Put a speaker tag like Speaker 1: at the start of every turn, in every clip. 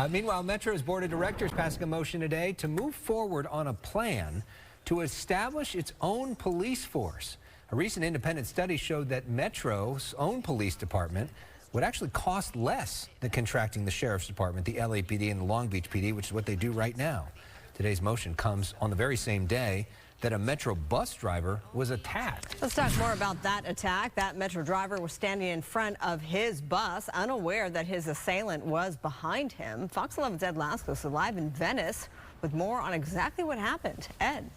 Speaker 1: Meanwhile, Metro's board of directors passing a motion today to move forward on a plan to establish its own police force. A recent independent study showed that Metro's own police department would actually cost less than contracting the sheriff's department, the LAPD, and the Long Beach PD, which is what they do right now. Today's motion comes on the very same day that a Metro bus driver was attacked.
Speaker 2: Let's talk more about that attack. That Metro driver was standing in front of his bus, unaware that his assailant was behind him. Fox 11's Ed Lascos is live in Venice with more on exactly what happened. Ed.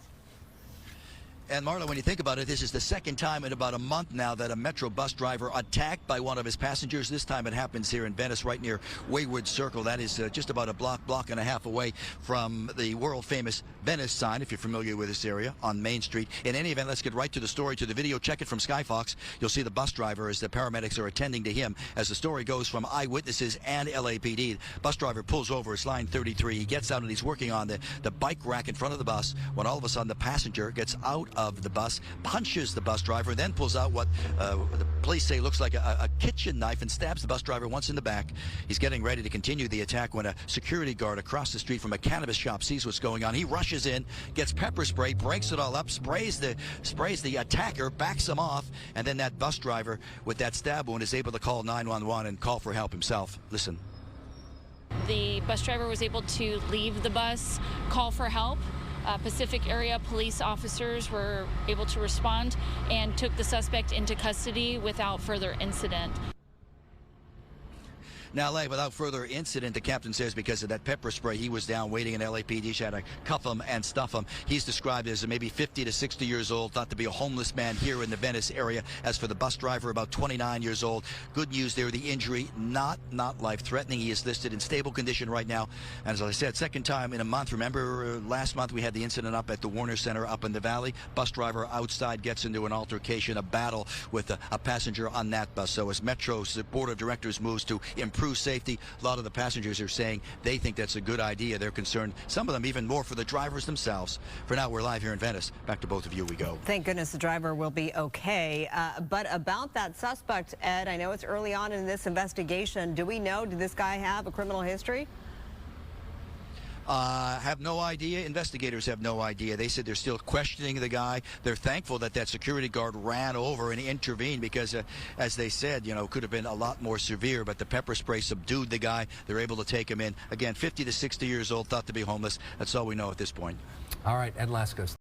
Speaker 3: And Marla, when you think about it, this is the second time in about a month now that a Metro bus driver attacked by one of his passengers. This time it happens here in Venice, right near Wayward Circle. That is just about a block and a half away from the world-famous Venice sign, if you're familiar with this area, on Main Street. In any event, let's get right to the story, to the video. Check it from Skyfox. You'll see the bus driver as the paramedics are attending to him. As the story goes from eyewitnesses and LAPD, bus driver pulls over. It's line 33. He gets out and he's working on the bike rack in front of the bus when all of a sudden the passenger gets out of the bus, punches the bus driver, then pulls out what the police say looks like a kitchen knife and stabs the bus driver once in the back. He's getting ready to continue the attack when a security guard across the street from a cannabis shop sees what's going on. He rushes in, gets pepper spray, breaks it all up, sprays the attacker, backs him off, and then that bus driver with that stab wound is able to call 911 and call for help himself. Listen.
Speaker 4: The bus driver was able to leave the bus, call for help. Pacific area police officers were able to respond and took the suspect into custody without further incident.
Speaker 3: Now, without further incident, the captain says because of that pepper spray, he was down waiting in LAPD. She had to cuff him and stuff him. He's described as maybe 50 to 60 years old, thought to be a homeless man here in the Venice area. As for the bus driver, about 29 years old. Good news there, the injury not life-threatening. He is listed in stable condition right now. And as I said, second time in a month. Remember, last month we had the incident up at the Warner Center up in the Valley. Bus driver outside gets into an altercation, a battle with a passenger on that bus. So as Metro's board of directors moves to improve safety, a lot of the passengers are saying they think that's a good idea. They're concerned, some of them even more, for the drivers themselves. For now, we're live here in Venice. Back to both of you we go.
Speaker 2: Thank goodness the driver will be okay. But about that suspect, Ed, I know it's early on in this investigation. Do we know, did this guy have a criminal history?
Speaker 3: Have no idea. Investigators have no idea. They said they're still questioning the guy. They're thankful that that security guard ran over and intervened because, as they said, you know, could have been a lot more severe, but the pepper spray subdued the guy. They're able to take him in. Again, 50 to 60 years old, thought to be homeless. That's all we know at this point.
Speaker 1: All right, Ed Lascos.